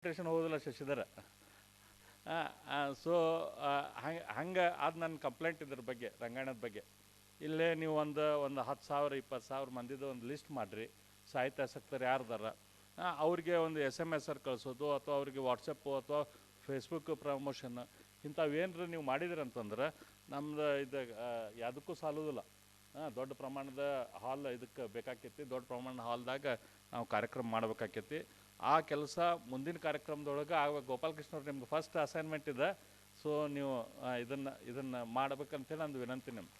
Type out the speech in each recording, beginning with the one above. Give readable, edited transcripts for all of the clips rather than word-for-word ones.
Station ಹೋಗೋದಿಲ್ಲ Shashidhara. So ಹಂಗೆ ಅದು ನನ್ನ ಕಂಪ್ಲೇಂಟ್ ಇದ್ರ ಬಗ್ಗೆ, ರಂಗಾಯಣದ ಬಗ್ಗೆ. ಇಲ್ಲೇ ನೀವು ಒಂದು 10,000 20,000 ಮಂದಿದು ಒಂದು ಲಿಸ್ಟ್ ಮಾಡಿರಿ, ಸಾಹಿತ್ಯಾಸಕ್ತರು ಯಾರ್ದಾರ ಅವ್ರಿಗೆ ಒಂದು SMS ಕಳಿಸೋದು, ಅಥವಾ ಅವ್ರಿಗೆ ವಾಟ್ಸಪ್ಪು ಅಥವಾ ಫೇಸ್ಬುಕ್ ಪ್ರಮೋಷನ್ ಇಂಥವೇನ್ರ ನೀವು ಮಾಡಿದ್ರಿ ಅಂತಂದ್ರೆ ನಮ್ದು ಇದು ಯಾವುದಕ್ಕೂ ಸಾಲೋದಿಲ್ಲ. ದೊಡ್ಡ ಪ್ರಮಾಣದ ಹಾಲ್ ಇದಕ್ಕೆ ಬೇಕಾಕೈತಿ. ದೊಡ್ಡ ಪ್ರಮಾಣದ ಹಾಲ್ದಾಗ ನಾವು ಕಾರ್ಯಕ್ರಮ ಮಾಡ್ಬೇಕಾಕೈತಿ. ಆ ಕೆಲಸ ಮುಂದಿನ ಕಾರ್ಯಕ್ರಮದೊಳಗೆ ಆಗ ಗೋಪಾಲಕೃಷ್ಣವ್ರು ನಿಮ್ಗೆ ಫಸ್ಟ್ ಅಸೈನ್ಮೆಂಟ್ ಇದೆ. ಸೊ ನೀವು ಇದನ್ನು ಮಾಡ್ಬೇಕಂತೇಳಿ ನಂದು ವಿನಂತಿ ನಿಮ್ಗೆ.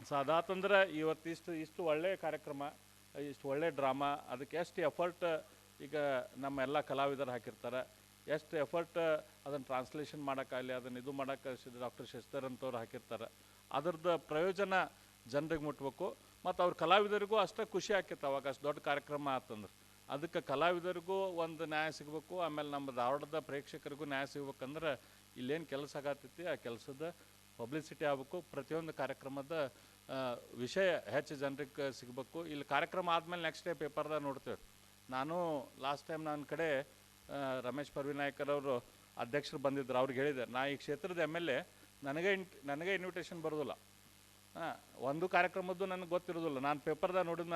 ಸೊ ಅದಾತಂದ್ರೆ ಇಷ್ಟು ಒಳ್ಳೆಯ ಕಾರ್ಯಕ್ರಮ, ಇಷ್ಟು ಒಳ್ಳೆಯ ಡ್ರಾಮಾ, ಅದಕ್ಕೆ ಎಷ್ಟು ಎಫರ್ಟ್ ಈಗ ನಮ್ಮ ಎಲ್ಲ ಕಲಾವಿದರು ಹಾಕಿರ್ತಾರೆ, ಎಷ್ಟು ಎಫರ್ಟ್ ಅದನ್ನು ಟ್ರಾನ್ಸ್ಲೇಷನ್ ಮಾಡೋಕ್ಕಾಗಲಿ, ಅದನ್ನು ಇದು ಮಾಡೋಕ್ಕೆ ಡಾಕ್ಟರ್ ಶಶಿಧರ್ ಅಂತವ್ರು ಹಾಕಿರ್ತಾರೆ. ಅದ್ರದ್ದು ಪ್ರಯೋಜನ ಜನರಿಗೆ ಮುಟ್ಬೇಕು, ಮತ್ತು ಅವ್ರ ಕಲಾವಿದರಿಗೂ ಅಷ್ಟೇ ಖುಷಿ ಆಕೈತೆ ಅವಾಗ ಅಷ್ಟು ದೊಡ್ಡ ಕಾರ್ಯಕ್ರಮ ಆತಂದ್ರೆ. ಅದಕ್ಕೆ ಕಲಾವಿದರಿಗೂ ಒಂದು ನ್ಯಾಯ ಸಿಗಬೇಕು, ಆಮೇಲೆ ನಮ್ಮ ಧಾರವಾಡದ ಪ್ರೇಕ್ಷಕರಿಗೂ ನ್ಯಾಯ ಸಿಗ್ಬೇಕಂದ್ರೆ ಇಲ್ಲೇನು ಕೆಲಸ ಆಗತ್ತೈತಿ ಆ ಕೆಲಸದ ಪಬ್ಲಿಸಿಟಿ ಆಗಬೇಕು. ಪ್ರತಿಯೊಂದು ಕಾರ್ಯಕ್ರಮದ ವಿಷಯ ಹೆಚ್ಚು ಜನರಿಗೆ ಸಿಗಬೇಕು. ಇಲ್ಲಿ ಕಾರ್ಯಕ್ರಮ ಆದಮೇಲೆ ನೆಕ್ಸ್ಟ್ ಡೇ ಪೇಪರ್ದಾಗ ನೋಡ್ತೇವೆ. ನಾನು ಲಾಸ್ಟ್ ಟೈಮ್ ನನ್ನ ಕಡೆ ರಮೇಶ್ ಪರ್ವಿನಾಯ್ಕರವರು ಅಧ್ಯಕ್ಷರು ಬಂದಿದ್ದರು. ಅವ್ರಿಗೆ ಹೇಳಿದೆ, ನಾ ಈ ಕ್ಷೇತ್ರದ MLA, ನನಗೆ ಇನ್ವಿಟೇಷನ್ ಬರೋದಿಲ್ಲ. ಒಂದು ಕಾರ್ಯಕ್ರಮದ್ದು ನನಗೆ ಗೊತ್ತಿರೋದಿಲ್ಲ. ನಾನು ಪೇಪರ್ದಾಗ ನೋಡಿದ್ದು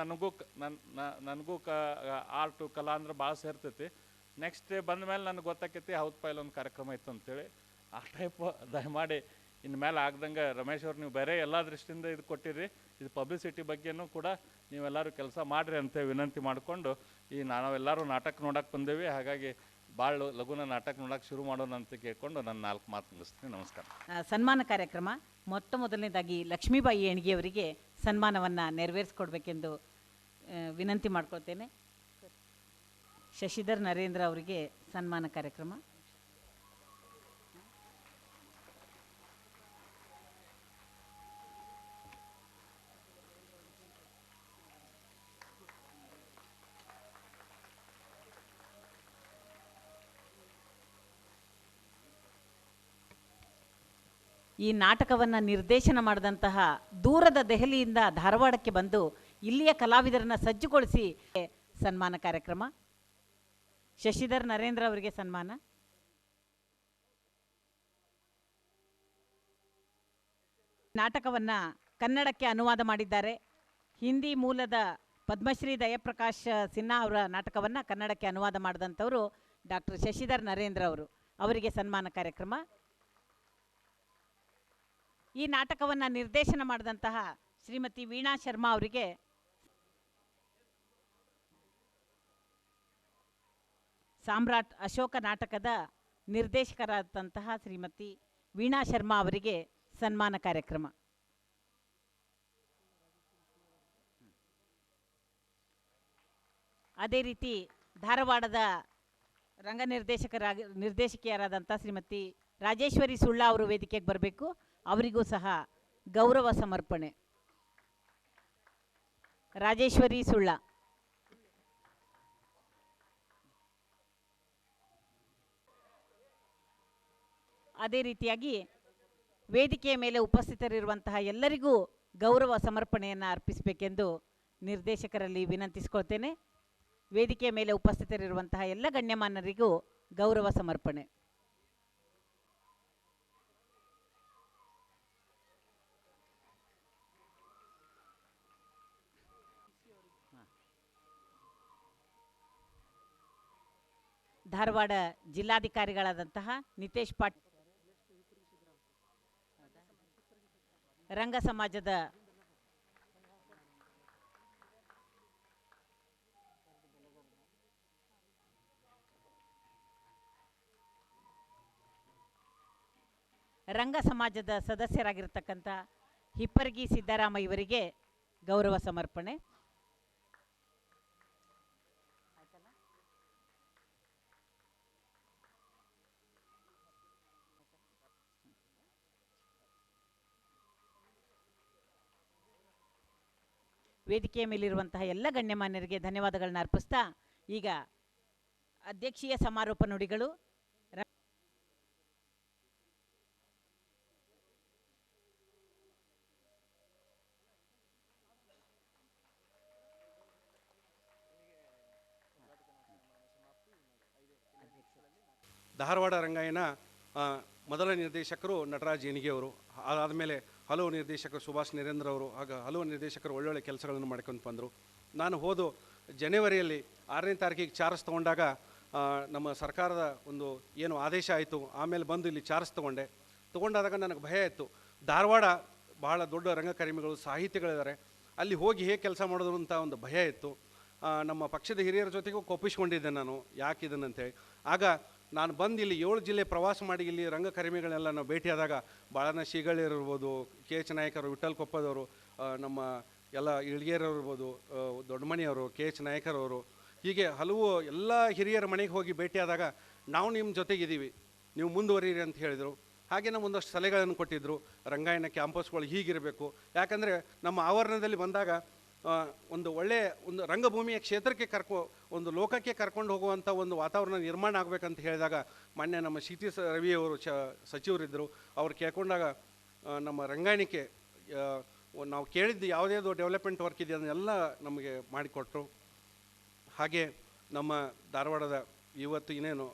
ನನಗೂ ಆರ್ಟು ಕಲಾ ಅಂದ್ರೆ ಭಾಳ ಸೇರ್ತೈತಿ. ನೆಕ್ಸ್ಟ್ ಡೇ ಬಂದ ಮೇಲೆ ನನಗೆ ಗೊತ್ತಾಕೈತಿ ಹೌದಪ್ಪ ಇಲ್ಲೊಂದು ಕಾರ್ಯಕ್ರಮ ಇತ್ತು ಅಂತೇಳಿ. ಆ ಟೈಪ್ ದಯಮಾಡಿ ಇನ್ಮೇಲೆ ಆಗ್ದಂಗೆ ರಮೇಶ್ ಅವ್ರು ನೀವು ಬೇರೆ ಎಲ್ಲ ದೃಷ್ಟಿಯಿಂದ ಇದು ಕೊಟ್ಟಿರಿ. ಇದು ಪಬ್ಲಿಸಿಟಿ ಬಗ್ಗೆನೂ ಕೂಡ ನೀವೆಲ್ಲರೂ ಕೆಲಸ ಮಾಡಿರಿ ಅಂತ ವಿನಂತಿ ಮಾಡಿಕೊಂಡು, ನಾವೆಲ್ಲರೂ ನಾಟಕ ನೋಡೋಕೆ ಬಂದೇವಿ, ಹಾಗಾಗಿ ಭಾಳ ಲಘುನ ನಾಟಕ ನೋಡೋಕೆ ಶುರು ಮಾಡೋಣ ಅಂತ ಕೇಳ್ಕೊಂಡು ನನ್ನ 4 ಮಾತು ಮುಗಿಸ್ತೀನಿ. ನಮಸ್ಕಾರ. ಸನ್ಮಾನ ಕಾರ್ಯಕ್ರಮ ಮೊದಲನೇದಾಗಿ ಲಕ್ಷ್ಮೀಬಾಯಿ ಹೆಣ್ಗಿಯವರಿಗೆ ಸನ್ಮಾನವನ್ನು ನೆರವೇರಿಸ್ಕೊಡ್ಬೇಕೆಂದು ವಿನಂತಿ ಮಾಡ್ಕೊಳ್ತೇನೆ. ಶಶಿಧರ್ ನರೇಂದ್ರ ಅವರಿಗೆ ಸನ್ಮಾನ ಕಾರ್ಯಕ್ರಮ. ಈ ನಾಟಕವನ್ನು ನಿರ್ದೇಶನ ಮಾಡಿದಂತಹ ದೂರದ ದೆಹಲಿಯಿಂದ ಧಾರವಾಡಕ್ಕೆ ಬಂದು ಇಲ್ಲಿಯ ಕಲಾವಿದರನ್ನು ಸಜ್ಜುಗೊಳಿಸಿ ಸನ್ಮಾನ ಕಾರ್ಯಕ್ರಮ. ಶಶಿಧರ್ ನರೇಂದ್ರ ಅವರಿಗೆ ಸನ್ಮಾನ. ನಾಟಕವನ್ನು ಕನ್ನಡಕ್ಕೆ ಅನುವಾದ ಮಾಡಿದ್ದಾರೆ. ಹಿಂದಿ ಮೂಲದ ಪದ್ಮಶ್ರೀ ದಯಪ್ರಕಾಶ್ ಸಿನ್ಹಾ ಅವರ ನಾಟಕವನ್ನು ಕನ್ನಡಕ್ಕೆ ಅನುವಾದ ಮಾಡಿದಂಥವರು ಡಾಕ್ಟರ್ ಶಶಿಧರ್ ನರೇಂದ್ರ ಅವರು. ಅವರಿಗೆ ಸನ್ಮಾನ ಕಾರ್ಯಕ್ರಮ. ಈ ನಾಟಕವನ್ನು ನಿರ್ದೇಶನ ಮಾಡಿದಂತಹ ಶ್ರೀಮತಿ ವೀಣಾ ಶರ್ಮಾ ಅವರಿಗೆ ಸಾಮ್ರಾಟ್ ಅಶೋಕ ನಾಟಕದ ನಿರ್ದೇಶಕರಾದಂತಹ ಶ್ರೀಮತಿ ವೀಣಾ ಶರ್ಮಾ ಅವರಿಗೆ ಸನ್ಮಾನ ಕಾರ್ಯಕ್ರಮ. ಅದೇ ರೀತಿ ಧಾರವಾಡದ ನಿರ್ದೇಶಕಿಯರಾದಂಥ ಶ್ರೀಮತಿ ರಾಜೇಶ್ವರಿ ಸುಳ್ಳ ಅವರು ವೇದಿಕೆಗೆ ಬರಬೇಕು. ಅವರಿಗೂ ಸಹ ಗೌರವ ಸಮರ್ಪಣೆ. ರಾಜೇಶ್ವರಿ ಸುಳ್ಳ. ಅದೇ ರೀತಿಯಾಗಿ ವೇದಿಕೆಯ ಮೇಲೆ ಉಪಸ್ಥಿತರಿರುವಂತಹ ಎಲ್ಲರಿಗೂ ಗೌರವ ಸಮರ್ಪಣೆಯನ್ನು ಅರ್ಪಿಸಬೇಕೆಂದು ನಿರ್ದೇಶಕರಲ್ಲಿ ವಿನಂತಿಸಿಕೊಳ್ತೇನೆ. ವೇದಿಕೆಯ ಮೇಲೆ ಉಪಸ್ಥಿತರಿರುವಂತಹ ಎಲ್ಲ ಗಣ್ಯಮಾನ್ಯರಿಗೂ ಗೌರವ ಸಮರ್ಪಣೆ. ಧಾರವಾಡ ಜಿಲ್ಲಾಧಿಕಾರಿಗಳಾದಂತಹ ನಿತೇಶ್ ಪಾಟೀಲ್, ರಂಗ ಸಮಾಜದ ಸದಸ್ಯರಾಗಿರ್ತಕ್ಕಂಥ ಹಿಪ್ಪರಗಿ ಸಿದ್ದರಾಮ ಇವರಿಗೆ ಗೌರವ ಸಮರ್ಪಣೆ. ವೇದಿಕೆಯ ಮೇಲಿರುವಂತಹ ಎಲ್ಲ ಗಣ್ಯಮಾನ್ಯರಿಗೆ ಧನ್ಯವಾದಗಳನ್ನ ಅರ್ಪಿಸ್ತಾ ಈಗ ಅಧ್ಯಕ್ಷೀಯ ಸಮಾರೋಪ ನುಡಿಗಳು. ಧಾರವಾಡ ರಂಗಾಯಣ ಮೊದಲ ನಿರ್ದೇಶಕರು ನಟರಾಜ್ ಏನಿಗೆ ಅವರು. ಅದಾದಮೇಲೆ ಹಲವು ನಿರ್ದೇಶಕರು ಸುಭಾಷ್ ನರೇಂದ್ರ ಅವರು, ಆಗ ಹಲವು ನಿರ್ದೇಶಕರು ಒಳ್ಳೊಳ್ಳೆ ಕೆಲಸಗಳನ್ನು ಮಾಡ್ಕೊಂಡು ಬಂದರು. ನಾನು ಹೋದು ಜನವರಿಯಲ್ಲಿ 6ನೇ ತಾರೀಕಿಗೆ ಚಾರ್ಜ್ ತೊಗೊಂಡಾಗ ನಮ್ಮ ಸರ್ಕಾರದ ಒಂದು ಏನು ಆದೇಶ ಆಯಿತು, ಆಮೇಲೆ ಬಂದು ಇಲ್ಲಿ ಚಾರ್ಜ್ ತೊಗೊಂಡಾದಾಗ ನನಗೆ ಭಯ ಇತ್ತು. ಧಾರವಾಡ ಬಹಳ ದೊಡ್ಡ ರಂಗಕರ್ಮಿಗಳು, ಸಾಹಿತಿಗಳಿದ್ದಾರೆ, ಅಲ್ಲಿ ಹೋಗಿ ಹೇಗೆ ಕೆಲಸ ಮಾಡೋದು ಅಂತ ಒಂದು ಭಯ ಇತ್ತು. ನಮ್ಮ ಪಕ್ಷದ ಹಿರಿಯರ ಜೊತೆಗೂ ಕೊಪ್ಪಿಸ್ಕೊಂಡಿದ್ದೆ ನಾನು, ಯಾಕೆ ಇದನ್ನಂತೇಳಿ. ಆಗ ನಾನು ಬಂದು ಇಲ್ಲಿ 7 ಜಿಲ್ಲೆ ಪ್ರವಾಸ ಮಾಡಿ ಇಲ್ಲಿ ರಂಗಕರ್ಮಿಗಳನ್ನೆಲ್ಲ ನಾವು ಭೇಟಿಯಾದಾಗ ಬಾಳನ ಶ್ರೀಗಳಿರ್ಬೋದು, ಕೆ ಎಚ್ ನಾಯಕರು, ವಿಠ್ಠಲ್ ಕೊಪ್ಪದವರು, ನಮ್ಮ ಎಲ್ಲ ಇಳ್ಗೇರವ್ರು ಇರ್ಬೋದು, ದೊಡ್ಡಮಣಿಯವರು, ಕೆ ಎಚ್ ನಾಯಕರವರು, ಹೀಗೆ ಹಲವು ಎಲ್ಲ ಹಿರಿಯರ ಮನೆಗೆ ಹೋಗಿ ಭೇಟಿಯಾದಾಗ ನಾವು ನಿಮ್ಮ ಜೊತೆಗಿದ್ದೀವಿ, ನೀವು ಮುಂದುವರಿಯಿರಿ ಅಂತ ಹೇಳಿದರು. ಹಾಗೆ ನಾವು ಒಂದಷ್ಟು ಸಲಹೆಗಳನ್ನು ಕೊಟ್ಟಿದ್ದರು. ರಂಗಾಯಣ ಕ್ಯಾಂಪಸ್ಗಳು ಹೀಗಿರಬೇಕು, ಯಾಕಂದರೆ ನಮ್ಮ ಆವರಣದಲ್ಲಿ ಬಂದಾಗ ಒಂದು ಒಳ್ಳೆಯ ಒಂದು ರಂಗಭೂಮಿಯ ಕ್ಷೇತ್ರಕ್ಕೆ ಒಂದು ಲೋಕಕ್ಕೆ ಕರ್ಕೊಂಡು ಹೋಗುವಂಥ ಒಂದು ವಾತಾವರಣ ನಿರ್ಮಾಣ ಆಗಬೇಕಂತ ಹೇಳಿದಾಗ ಮೊನ್ನೆ ನಮ್ಮ ಸಿ ಟಿ ರವಿಯವರು ಸಚಿವರಿದ್ದರು. ಅವ್ರು ಕೇಳ್ಕೊಂಡಾಗ ನಮ್ಮ ರಂಗಾಯಣಕ್ಕೆ ನಾವು ಕೇಳಿದ್ದು ಯಾವುದ್ಯಾವುದು ಡೆವಲಪ್ಮೆಂಟ್ ವರ್ಕ್ ಇದೆ ಅದನ್ನೆಲ್ಲ ನಮಗೆ ಮಾಡಿಕೊಟ್ರು. ಹಾಗೆ ನಮ್ಮ ಧಾರವಾಡದ ಇವತ್ತು ಇನ್ನೇನು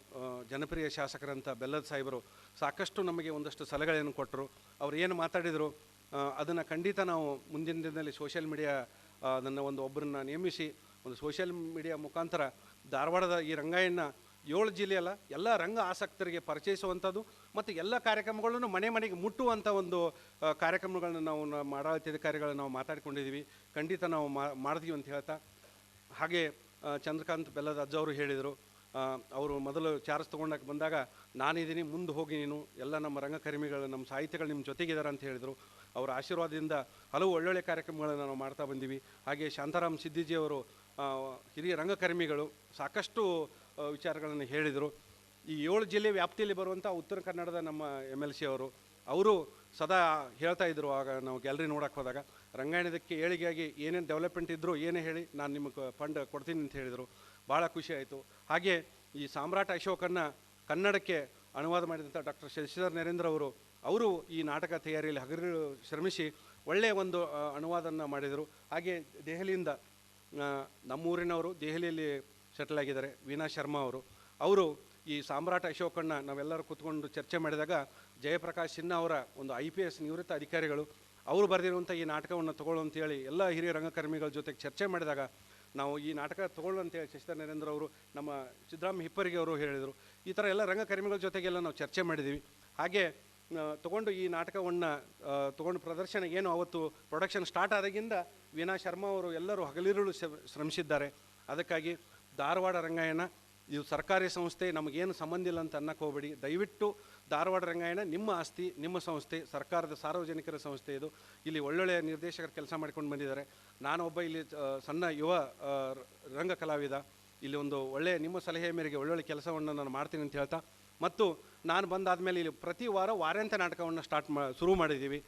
ಜನಪ್ರಿಯ ಶಾಸಕರಂಥ ಬೆಲ್ಲದ ಸಾಹೇಬರು ಸಾಕಷ್ಟು ನಮಗೆ ಒಂದಷ್ಟು ಸಲಹೆಗಳನ್ನು ಕೊಟ್ಟರು. ಅವ್ರು ಏನು ಮಾತಾಡಿದರು ಅದನ್ನು ಖಂಡಿತ ನಾವು ಮುಂದಿನ ದಿನದಲ್ಲಿ ಸೋಷಿಯಲ್ ಮೀಡಿಯಾ ಅದನ್ನು ಒಬ್ಬರನ್ನ ನೇಮಿಸಿ ಒಂದು ಸೋಷಿಯಲ್ ಮೀಡಿಯಾ ಮುಖಾಂತರ ಧಾರವಾಡದ ಈ ರಂಗಾಯಣ 7 ಜಿಲ್ಲೆಯಲ್ಲ ಎಲ್ಲ ರಂಗ ಆಸಕ್ತರಿಗೆ ಪರಿಚಯಿಸುವಂಥದ್ದು ಮತ್ತು ಎಲ್ಲ ಕಾರ್ಯಕ್ರಮಗಳನ್ನು ಮನೆ ಮನೆಗೆ ಮುಟ್ಟುವಂಥ ಒಂದು ಕಾರ್ಯಕ್ರಮಗಳನ್ನ ನಾವು ಆಡಳಿತಾಧಿಕಾರಿಗಳನ್ನ ನಾವು ಮಾತಾಡ್ಕೊಂಡಿದ್ದೀವಿ. ಖಂಡಿತ ನಾವು ಮಾಡ್ತೀವಿ ಅಂತ ಹೇಳ್ತಾ, ಹಾಗೆ ಚಂದ್ರಕಾಂತ್ ಬೆಲ್ಲದ ಅಜ್ಜವರು ಹೇಳಿದರು, ಅವರು ಮೊದಲು ಚಾರ್ಜ್ ತೊಗೊಂಡಾಗ ಬಂದಾಗ ನಾನಿದ್ದೀನಿ, ಮುಂದೆ ಹೋಗಿ ನೀನು, ಎಲ್ಲ ನಮ್ಮ ರಂಗಕರ್ಮಿಗಳು, ನಮ್ಮ ಸಾಹಿತ್ಯಗಳು ನಿಮ್ಮ ಜೊತೆಗಿದ್ದಾರೆ ಅಂತ ಹೇಳಿದರು. ಅವರ ಆಶೀರ್ವಾದದಿಂದ ಹಲವು ಒಳ್ಳೊಳ್ಳೆ ಕಾರ್ಯಕ್ರಮಗಳನ್ನು ನಾವು ಮಾಡ್ತಾ ಬಂದೀವಿ. ಹಾಗೆ ಶಾಂತಾರಾಮ್ ಸಿದ್ದಿಜಿಯವರು ಹಿರಿಯ ರಂಗಕರ್ಮಿಗಳು ಸಾಕಷ್ಟು ವಿಚಾರಗಳನ್ನು ಹೇಳಿದರು. ಈ 7 ಜಿಲ್ಲೆ ವ್ಯಾಪ್ತಿಯಲ್ಲಿ ಬರುವಂಥ ಉತ್ತರ ಕನ್ನಡದ ನಮ್ಮ MLC ಅವರು ಸದಾ ಹೇಳ್ತಾ ಇದ್ದರು. ಆಗ ನಾವು ಗ್ಯಾಲರಿ ನೋಡೋಕ್ಕೆ ಹೋದಾಗ ರಂಗಾಯಣದಕ್ಕೆ ಏಳಿಗೆಯಾಗಿ ಏನೇನು ಡೆವಲಪ್ಮೆಂಟ್ ಇದ್ದರೂ ಏನೇ ಹೇಳಿ ನಾನು ನಿಮಗೆ ಫಂಡ್ ಕೊಡ್ತೀನಿ ಅಂತ ಹೇಳಿದರು. ಭಾಳ ಖುಷಿ ಆಯಿತು. ಹಾಗೆ ಈ ಸಾಮ್ರಾಟ್ ಅಶೋಕನ್ನು ಕನ್ನಡಕ್ಕೆ ಅನುವಾದ ಮಾಡಿದಂಥ ಡಾಕ್ಟರ್ ಶಶಿಧರ್ ನರೇಂದ್ರ ಅವರು ಈ ನಾಟಕ ತಯಾರಿಯಲ್ಲಿ ಹಗಲು ಶ್ರಮಿಸಿ ಒಳ್ಳೆಯ ಒಂದು ಅನುವಾದನ ಮಾಡಿದರು. ಹಾಗೆ ದೆಹಲಿಯಿಂದ ನಮ್ಮೂರಿನವರು ದೆಹಲಿಯಲ್ಲಿ ಸೆಟಲ್ ಆಗಿದ್ದಾರೆ, ವೀಣಾ ಶರ್ಮಾ ಅವರು ಈ ಸಾಮ್ರಾಟ್ ಅಶೋಕನ್ನು ನಾವೆಲ್ಲರೂ ಕೂತ್ಕೊಂಡು ಚರ್ಚೆ ಮಾಡಿದಾಗ ಜಯಪ್ರಕಾಶ್ ಸಿನ್ಹಾ ಅವರ ಒಂದು IPS ನಿವೃತ್ತ ಅಧಿಕಾರಿಗಳು ಅವರು ಬರೆದಿರುವಂಥ ಈ ನಾಟಕವನ್ನು ತಗೊಳ್ಳು ಅಂತೇಳಿ ಎಲ್ಲ ಹಿರಿಯ ರಂಗಕರ್ಮಿಗಳ ಜೊತೆಗೆ ಚರ್ಚೆ ಮಾಡಿದಾಗ ನಾವು ಈ ನಾಟಕ ತಗೊಳ್ಳು ಅಂತೇಳಿ ಶಶಿಧರ್ ನರೇಂದ್ರ ಅವರು, ನಮ್ಮ ಸಿದ್ದರಾಮ ಹಿಪ್ಪರಿಗೆ ಅವರು ಹೇಳಿದರು. ಈ ಥರ ಎಲ್ಲ ರಂಗಕರ್ಮಿಗಳ ಜೊತೆಗೆಲ್ಲ ನಾವು ಚರ್ಚೆ ಮಾಡಿದ್ದೀವಿ. ಹಾಗೆ ತಗೊಂಡು ಈ ನಾಟಕವನ್ನು ತಗೊಂಡು ಪ್ರದರ್ಶನ ಏನು ಅವತ್ತು ಪ್ರೊಡಕ್ಷನ್ ಸ್ಟಾರ್ಟ್ ಆದಾಗಿಂದ ವೀಣಾ ಶರ್ಮಾ ಅವರು ಎಲ್ಲರೂ ಹಗಲಿರುಳು ಶ್ರಮಿಸಿದ್ದಾರೆ. ಅದಕ್ಕಾಗಿ ಧಾರವಾಡ ರಂಗಾಯಣ ಇದು ಸರ್ಕಾರಿ ಸಂಸ್ಥೆ, ನಮಗೇನು ಸಂಬಂಧ ಇಲ್ಲ ಅಂತ ಅನ್ನಕ್ಕೆ ಹೋಗಬೇಡಿ. ದಯವಿಟ್ಟು ಧಾರವಾಡ ರಂಗಾಯಣ ನಿಮ್ಮ ಆಸ್ತಿ, ನಿಮ್ಮ ಸಂಸ್ಥೆ, ಸರ್ಕಾರದ ಸಾರ್ವಜನಿಕರ ಸಂಸ್ಥೆ ಇದು. ಇಲ್ಲಿ ಒಳ್ಳೊಳ್ಳೆಯ ನಿರ್ದೇಶಕರು ಕೆಲಸ ಮಾಡ್ಕೊಂಡು ಬಂದಿದ್ದಾರೆ. ನಾನೊಬ್ಬ ಇಲ್ಲಿ ಸಣ್ಣ ಯುವ ರಂಗ ಕಲಾವಿದ. ಇಲ್ಲಿ ಒಂದು ಒಳ್ಳೆಯ ನಿಮ್ಮ ಸಲಹೆ ಮೇರೆಗೆ ಒಳ್ಳೊಳ್ಳೆ ಕೆಲಸವನ್ನು ನಾನು ಮಾಡ್ತೀನಿ ಅಂತ ಹೇಳ್ತಾ, ಮತ್ತು ನಾನು ಬಂದಾದಮೇಲೆ ಇಲ್ಲಿ ಪ್ರತಿ ವಾರಾಂತ್ಯ ನಾಟಕವನ್ನು ಶುರು ಮಾಡಿದ್ದೀವಿ.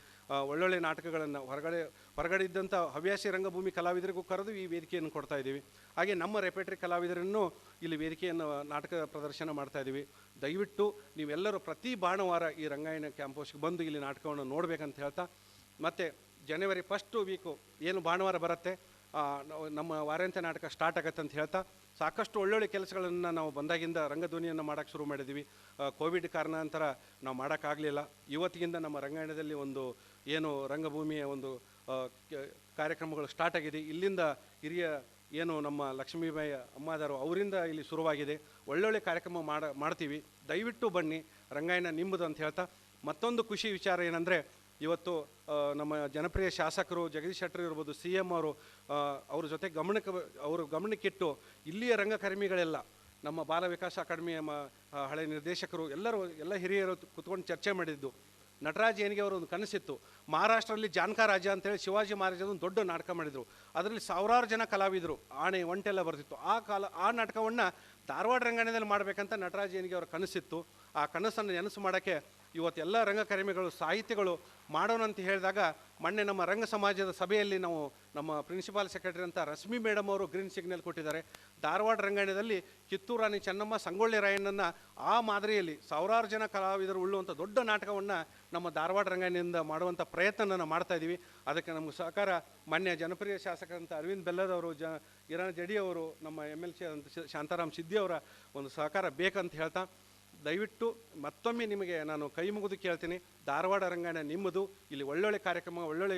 ಒಳ್ಳೊಳ್ಳೆ ನಾಟಕಗಳನ್ನು ಹೊರಗಡೆ ಇದ್ದಂಥ ಹವ್ಯಾಸಿ ರಂಗಭೂಮಿ ಕಲಾವಿದರಿಗೂ ಕರೆದು ಈ ವೇದಿಕೆಯನ್ನು ಕೊಡ್ತಾ ಇದ್ದೀವಿ. ಹಾಗೆ ನಮ್ಮ ರೆಪೆಟ್ರಿ ಕಲಾವಿದರನ್ನು ಇಲ್ಲಿ ವೇದಿಕೆಯನ್ನು ನಾಟಕ ಪ್ರದರ್ಶನ ಮಾಡ್ತಾ ಇದ್ದೀವಿ. ದಯವಿಟ್ಟು ನೀವೆಲ್ಲರೂ ಪ್ರತಿ ಭಾನುವಾರ ಈ ರಂಗಾಯಣ ಕ್ಯಾಂಪಸ್ಗೆ ಬಂದು ಇಲ್ಲಿ ನಾಟಕವನ್ನು ನೋಡಬೇಕಂತ ಹೇಳ್ತಾ, ಮತ್ತು ಜನವರಿ 1st ವೀಕು ಏನು ಭಾನುವಾರ ಬರುತ್ತೆ ನಮ್ಮ ವಾರಾಂತ್ಯ ನಾಟಕ ಸ್ಟಾರ್ಟ್ ಆಗತ್ತೆ ಅಂತ ಹೇಳ್ತಾ, ಸಾಕಷ್ಟು ಒಳ್ಳೊಳ್ಳೆ ಕೆಲಸಗಳನ್ನು ನಾವು ಬಂದಾಗಿಂದ ರಂಗಧ್ವನಿಯನ್ನು ಮಾಡೋಕ್ಕೆ ಶುರು ಮಾಡಿದ್ದೀವಿ. ಕೋವಿಡ್ ಕಾರಣಾಂತರ ನಾವು ಮಾಡೋಕ್ಕಾಗಲಿಲ್ಲ. ಇವತ್ತಿಗಿಂದ ನಮ್ಮ ರಂಗಾಯಣದಲ್ಲಿ ಒಂದು ಏನು ರಂಗಭೂಮಿಯ ಒಂದು ಕಾರ್ಯಕ್ರಮಗಳು ಸ್ಟಾರ್ಟ್ ಆಗಿದೆ. ಇಲ್ಲಿಂದ ಹಿರಿಯ ಏನು ನಮ್ಮ ಲಕ್ಷ್ಮೀಬಾಯಿ ಅಮ್ಮಾದಾರು ಅವರಿಂದ ಇಲ್ಲಿ ಶುರುವಾಗಿದೆ. ಒಳ್ಳೊಳ್ಳೆ ಕಾರ್ಯಕ್ರಮ ಮಾಡ್ತೀವಿ. ದಯವಿಟ್ಟು ಬನ್ನಿ, ರಂಗಾಯಣ ನಿಮ್ಮದು ಅಂತ ಹೇಳ್ತಾ, ಮತ್ತೊಂದು ಖುಷಿ ವಿಚಾರ ಏನಂದರೆ, ಇವತ್ತು ನಮ್ಮ ಜನಪ್ರಿಯ ಶಾಸಕರು ಜಗದೀಶ್ ಶೆಟ್ಟರ್ ಇರ್ಬೋದು, CM ಅವ್ರ ಜೊತೆ ಗಮನಕ್ಕಿಟ್ಟು ಇಲ್ಲಿಯ ರಂಗಕರ್ಮಿಗಳೆಲ್ಲ, ನಮ್ಮ ಬಾಲ ವಿಕಾಸ ಅಕಾಡೆಮಿಯ ಹಳೆ ನಿರ್ದೇಶಕರು ಎಲ್ಲ ಹಿರಿಯರು ಕೂತ್ಕೊಂಡು ಚರ್ಚೆ ಮಾಡಿದ್ದು. ನಟರಾಜ್ ಏನಿಗೆ ಅವರು ಒಂದು ಕನಸಿತ್ತು, ಮಹಾರಾಷ್ಟ್ರದಲ್ಲಿ ಜಾನಕ ರಾಜ ಅಂತೇಳಿ ಶಿವಾಜಿ ಮಹಾರಾಜ ಒಂದು ದೊಡ್ಡ ನಾಟಕ ಮಾಡಿದರು. ಅದರಲ್ಲಿ ಸಾವಿರಾರು ಜನ ಕಲಾವಿದರು, ಆಣೆ ಒಂಟೆಲ್ಲ ಬರ್ತಿತ್ತು. ಆ ನಾಟಕವನ್ನು ಧಾರವಾಡ ರಂಗಾಯಣದಲ್ಲಿ ಮಾಡಬೇಕಂತ ನಟರಾಜ್ ಏನಿಗೆ ಅವರ ಕನಸಿತ್ತು. ಆ ಕನಸನ್ನು ನೆನಸು ಮಾಡೋಕ್ಕೆ ಇವತ್ತು ಎಲ್ಲ ರಂಗಕರ್ಮಿಗಳು, ಸಾಹಿತಿಗಳು ಮಾಡೋಣ ಅಂತ ಹೇಳಿದಾಗ, ಮೊನ್ನೆ ನಮ್ಮ ರಂಗ ಸಮಾಜದ ಸಭೆಯಲ್ಲಿ ನಾವು ನಮ್ಮ ಪ್ರಿನ್ಸಿಪಾಲ್ ಸೆಕ್ರೆಟರಿ ಅಂತ ರಶ್ಮಿ ಮೇಡಮ್ ಅವರು ಗ್ರೀನ್ ಸಿಗ್ನಲ್ ಕೊಟ್ಟಿದ್ದಾರೆ. ಧಾರವಾಡ ರಂಗಾಯಣದಲ್ಲಿ ಕಿತ್ತೂರು ರಾಣಿ ಚೆನ್ನಮ್ಮ, ಸಂಗೊಳ್ಳಿ ರಾಯಣ್ಣನ ಆ ಮಾದರಿಯಲ್ಲಿ ಸಾವಿರಾರು ಜನ ಕಲಾವಿದರು ಉಳ್ಳುವಂಥ ದೊಡ್ಡ ನಾಟಕವನ್ನು ನಮ್ಮ ಧಾರವಾಡ ರಂಗಾಯಣದಿಂದ ಮಾಡುವಂಥ ಪ್ರಯತ್ನ ನಾವು ಮಾಡ್ತಾಯಿದ್ದೀವಿ. ಅದಕ್ಕೆ ನಮಗೆ ಸಹಕಾರ ಮಾನ್ಯ ಜನಪ್ರಿಯ ಶಾಸಕರಂತ ಅರವಿಂದ್ ಬೆಲ್ಲದವರು, ಇರಾನ್ ಜಡಿ ಅವರು, ನಮ್ಮ MLC ಅಂತ ಶಾಂತಾರಾಮ್ ಸಿದ್ದಿ ಅವರ ಒಂದು ಸಹಕಾರ ಬೇಕಂತ ಹೇಳ್ತಾ, ದಯವಿಟ್ಟು ಮತ್ತೊಮ್ಮೆ ನಿಮಗೆ ನಾನು ಕೈ ಮುಗಿದು ಕೇಳ್ತೀನಿ, ಧಾರವಾಡ ರಂಗಾಯಣ ನಿಮ್ಮದು. ಇಲ್ಲಿ ಒಳ್ಳೊಳ್ಳೆ ಕಾರ್ಯಕ್ರಮ, ಒಳ್ಳೊಳ್ಳೆ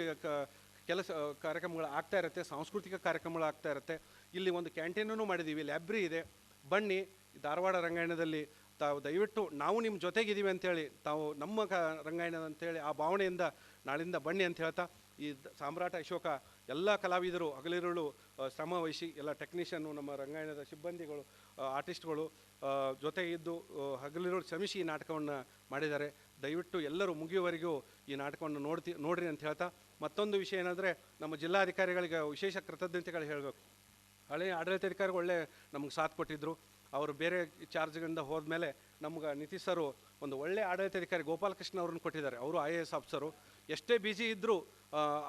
ಕೆಲಸ ಕಾರ್ಯಕ್ರಮಗಳು ಆಗ್ತಾ ಇರುತ್ತೆ, ಸಾಂಸ್ಕೃತಿಕ ಕಾರ್ಯಕ್ರಮಗಳು ಆಗ್ತಾ ಇರುತ್ತೆ. ಇಲ್ಲಿ ಒಂದು ಕ್ಯಾಂಟೀನೂ ಮಾಡಿದ್ದೀವಿ, ಲೈಬ್ರರಿ ಇದೆ. ಬನ್ನಿ ಧಾರವಾಡ ರಂಗಾಯಣದಲ್ಲಿ ತಾವು ದಯವಿಟ್ಟು ನಾವು ನಿಮ್ಮ ಜೊತೆಗಿದ್ದೀವಿ ಅಂಥೇಳಿ, ತಾವು ನಮ್ಮ ರಂಗಾಯಣ ಅಂಥೇಳಿ ಆ ಭಾವನೆಯಿಂದ ನಾಳಿಂದ ಬನ್ನಿ ಅಂತ ಹೇಳ್ತಾ, ಈ ಸಾಮ್ರಾಟ ಅಶೋಕ ಎಲ್ಲ ಕಲಾವಿದರು ಹಗಲಿರುಳು ಶ್ರಮ ವಹಿಸಿ, ಎಲ್ಲ ಟೆಕ್ನಿಷಿಯನ್ನು, ನಮ್ಮ ರಂಗಾಯಣದ ಸಿಬ್ಬಂದಿಗಳು, ಆರ್ಟಿಸ್ಟ್ಗಳು ಜೊತೆಗಿದ್ದು ಹಗಲಿರುಳು ಶ್ರಮಿಸಿ ಈ ನಾಟಕವನ್ನು ಮಾಡಿದ್ದಾರೆ. ದಯವಿಟ್ಟು ಎಲ್ಲರೂ ಮುಗಿಯುವವರೆಗೂ ಈ ನಾಟಕವನ್ನು ನೋಡ್ರಿ ಅಂತ ಹೇಳ್ತಾ, ಮತ್ತೊಂದು ವಿಷಯ ಏನಂದರೆ, ನಮ್ಮ ಜಿಲ್ಲಾಧಿಕಾರಿಗಳಿಗೆ ವಿಶೇಷ ಕೃತಜ್ಞತೆಗಳು ಹೇಳಬೇಕು. ಹಳೆಯ ಆಡಳಿತಾಧಿಕಾರಿಗಳು ಒಳ್ಳೆ ನಮಗೆ ಸಾಥ್ ಕೊಟ್ಟಿದ್ದರು. ಅವರು ಬೇರೆ ಚಾರ್ಜ್ಗಳಿಂದ ಹೋದ್ಮೇಲೆ ನಮ್ಗೆ ನಿತೀಶ್ ಸರು ಒಂದು ಒಳ್ಳೆ ಆಡಳಿತಾಧಿಕಾರಿ ಗೋಪಾಲಕೃಷ್ಣ ಅವ್ರನ್ನ ಕೊಟ್ಟಿದ್ದಾರೆ. ಅವರು IAS ಆಫೀಸರು. ಎಷ್ಟೇ ಬ್ಯುಸಿ ಇದ್ದರೂ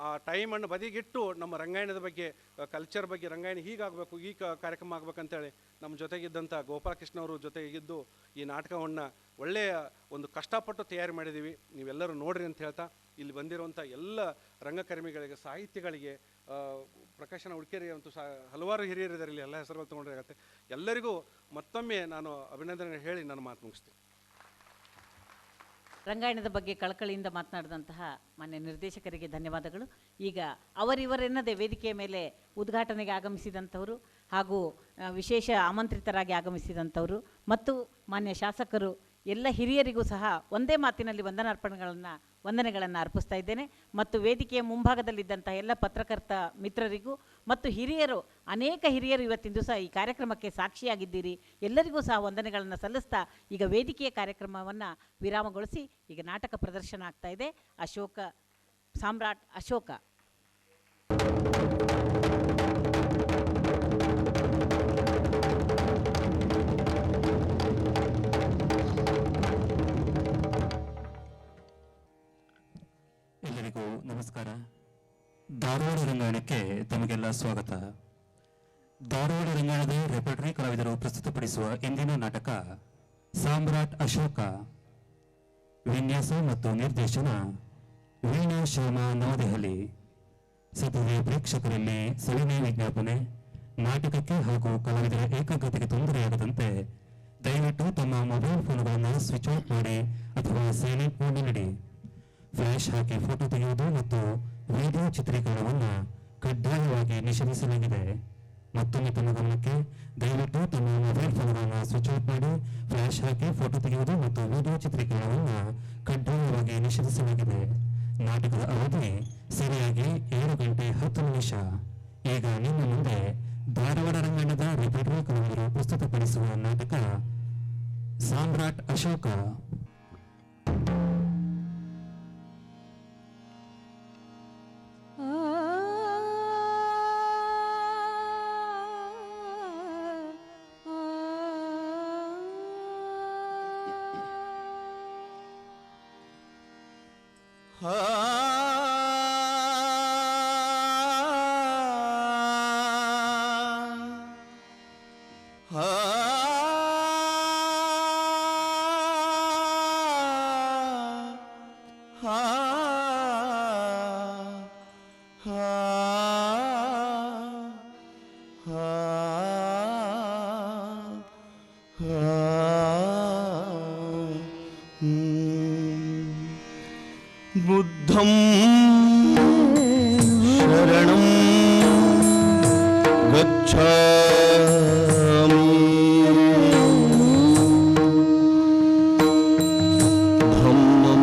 ಆ ಟೈಮನ್ನು ಬದಿಗಿಟ್ಟು ನಮ್ಮ ರಂಗಾಯಣದ ಬಗ್ಗೆ, ಕಲ್ಚರ್ ಬಗ್ಗೆ, ರಂಗಾಯಣ ಹೀಗಾಗಬೇಕು, ಈ ಕಾರ್ಯಕ್ರಮ ಆಗ್ಬೇಕಂತೇಳಿ ನಮ್ಮ ಜೊತೆಗಿದ್ದಂಥ ಗೋಪಾಲಕೃಷ್ಣ ಅವರು ಜೊತೆಗಿದ್ದು ಈ ನಾಟಕವನ್ನು ಒಳ್ಳೆಯ ಒಂದು ಕಷ್ಟಪಟ್ಟು ತಯಾರಿ ಮಾಡಿದ್ದೀವಿ. ನೀವೆಲ್ಲರೂ ನೋಡ್ರಿ ಅಂತ ಹೇಳ್ತಾ, ಇಲ್ಲಿ ಬಂದಿರುವಂಥ ಎಲ್ಲ ರಂಗಕರ್ಮಿಗಳಿಗೆ, ಸಾಹಿತ್ಯಗಳಿಗೆ, ಪ್ರಕಾಶನ ಹುಡುಕೇರಿ ಅಂತೂ ಹಲವಾರು ಹಿರಿಯರು ಇದ್ದಾರೆ, ಇಲ್ಲಿ ಎಲ್ಲ ಹೆಸರುಗಳು ತೊಗೊಂಡ್ರೆ ಆಗುತ್ತೆ. ಎಲ್ಲರಿಗೂ ಮತ್ತೊಮ್ಮೆ ನಾನು ಅಭಿನಂದನೆ ಹೇಳಿ ನನ್ನ ಮಾತು ಮುಗಿಸ್ತೀನಿ. ರಂಗಾಯಣದ ಬಗ್ಗೆ ಕಳಕಳಿಯಿಂದ ಮಾತನಾಡಿದಂತಹ ಮಾನ್ಯ ನಿರ್ದೇಶಕರಿಗೆ ಧನ್ಯವಾದಗಳು. ಈಗ ಅವರಿವರೆನ್ನದೇ ವೇದಿಕೆಯ ಮೇಲೆ ಉದ್ಘಾಟನೆಗೆ ಆಗಮಿಸಿದಂಥವರು ಹಾಗೂ ವಿಶೇಷ ಆಮಂತ್ರಿತರಾಗಿ ಆಗಮಿಸಿದಂಥವರು ಮತ್ತು ಮಾನ್ಯ ಶಾಸಕರು ಎಲ್ಲ ಹಿರಿಯರಿಗೂ ಸಹ ಒಂದೇ ಮಾತಿನಲ್ಲಿ ವಂದನೆಗಳನ್ನು ಅರ್ಪಿಸ್ತಾ ಇದ್ದೇನೆ. ಮತ್ತು ವೇದಿಕೆಯ ಮುಂಭಾಗದಲ್ಲಿದ್ದಂಥ ಎಲ್ಲ ಪತ್ರಕರ್ತ ಮಿತ್ರರಿಗೂ ಮತ್ತು ಹಿರಿಯರು, ಅನೇಕ ಹಿರಿಯರು ಇವತ್ತಿನ ದಿವಸ ಈ ಕಾರ್ಯಕ್ರಮಕ್ಕೆ ಸಾಕ್ಷಿಯಾಗಿದ್ದೀರಿ. ಎಲ್ಲರಿಗೂ ಸಹ ವಂದನೆಗಳನ್ನು ಸಲ್ಲಿಸ್ತಾ ಈಗ ವೇದಿಕೆಯ ಕಾರ್ಯಕ್ರಮವನ್ನು ವಿರಾಮಗೊಳಿಸಿ ಈಗ ನಾಟಕ ಪ್ರದರ್ಶನ ಆಗ್ತಾ ಇದೆ. ಸಾಮ್ರಾಟ್ ಅಶೋಕ. ಎಲ್ಲರಿಗೂ ನಮಸ್ಕಾರ. ಧಾರವಾಡ ರಂಗಾಯಣಕ್ಕೆ ತಮಗೆಲ್ಲ ಸ್ವಾಗತ. ಧಾರವಾಡ ರಂಗಾಯಣದ ರೆಪರ್ಟರಿ ಕಲಾವಿದರು ಪ್ರಸ್ತುತಪಡಿಸುವ ಇಂದಿನ ನಾಟಕ ಸಾಮ್ರಾಟ್ ಅಶೋಕ. ವಿನ್ಯಾಸ ಮತ್ತು ನಿರ್ದೇಶನ ವೀಣಾ ಶರ್ಮಾ, ನವದೆಹಲಿ. ಸದ್ಯದ ಪ್ರೇಕ್ಷಕರಲ್ಲಿ ಸವಿನಯ ವಿಜ್ಞಾಪನೆ: ನಾಟಕಕ್ಕೆ ಹಾಗೂ ಕಲಾವಿದರ ಏಕಾಗ್ರತೆಗೆ ತೊಂದರೆಯಾಗದಂತೆ ದಯವಿಟ್ಟು ತಮ್ಮ ಮೊಬೈಲ್ ಫೋನ್ಗಳನ್ನು ಸ್ವಿಚ್ ಆಫ್ ಮಾಡಿ ಅಥವಾ ಸೈಲೆಂಟ್ ಮೋಡ್ನಲ್ಲಿಡಿ. ಫ್ಲಾಶ್ ಹಾಕಿ ಫೋಟೋ ತೆಗೆಯುವುದು ಮತ್ತು ವಿಡಿಯೋ ಚಿತ್ರೀಕರಣವನ್ನು ಕಡ್ಡಾಯವಾಗಿ ನಿಷೇಧಿಸಲಾಗಿದೆ. ಮತ್ತೊಮ್ಮೆ ತಮ್ಮ ಗಮನಕ್ಕೆ, ದಯವಿಟ್ಟು ತಮ್ಮ ಮೊಬೈಲ್ ಫೋನ್ಗಳನ್ನು ಸ್ವಿಚ್ ಆಫ್ ಮಾಡಿ ಫ್ಲಾಶ್ ಹಾಕಿ ಫೋಟೋ ತೆಗೆಯುವುದು ಮತ್ತು ವಿಡಿಯೋ ಚಿತ್ರೀಕರಣವನ್ನು ಕಡ್ಡಾಯವಾಗಿ ನಿಷೇಧಿಸಲಾಗಿದೆ. ನಾಟಕದ ಅವಧಿ ಸರಿಯಾಗಿ 7 ಗಂಟೆ 10 ನಿಮಿಷ. ಈಗ ನಿಮ್ಮ ಮುಂದೆ ಧಾರವಾಡ ರಂಗಾಯಣದ ರೆಪರ್ಟರಿ ಕಲಾವಿದರು ಪ್ರಸ್ತುತಪಡಿಸುವ ನಾಟಕ ಸಾಮ್ರಾಟ್ ಅಶೋಕ. बुद्धं शरणं गच्छामि, धम्मं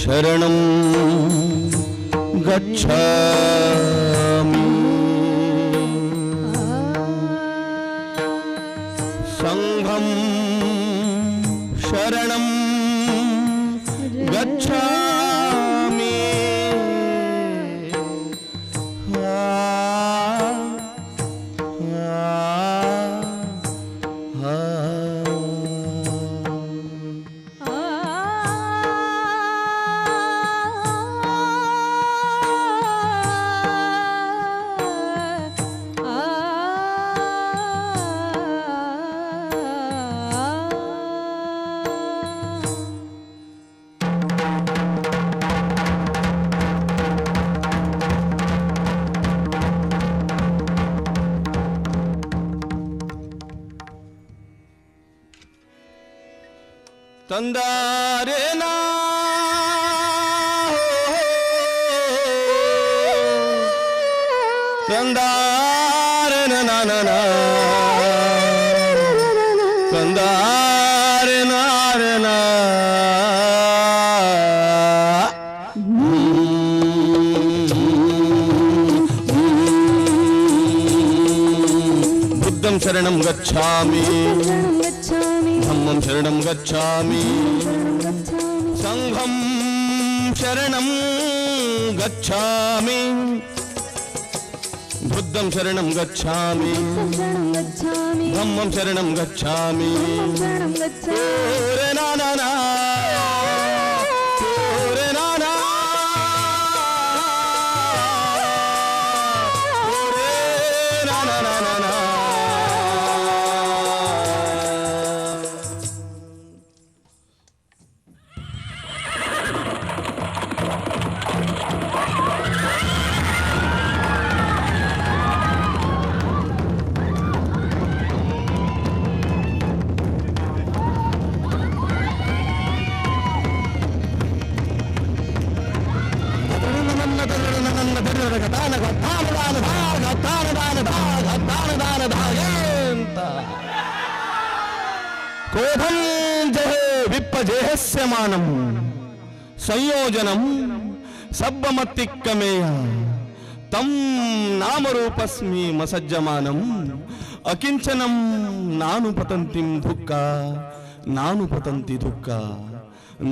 शरणं गच्छामि, संघं शरणं गच्छामि, ತಂದಾರೇನಾ ತಂದಾರೇನ ನಾನನ ತಂದಾರೇನಾರನ बुद्धं शरणं गच्छामि धम्मं शरणं गच्छामि संघं शरणं गच्छामि बुद्धं शरणं गच्छामि धम्मं शरणं गच्छामि ना ना ना कोधं जहे विप्पजेहस्यमानं संयोजनं सब्बमत्तिक्कमेय तं नामरूपस्मि मसज्जमानम् अकिंचनं नानु पतन्तिं दुःख नानु पतन्ति दुःख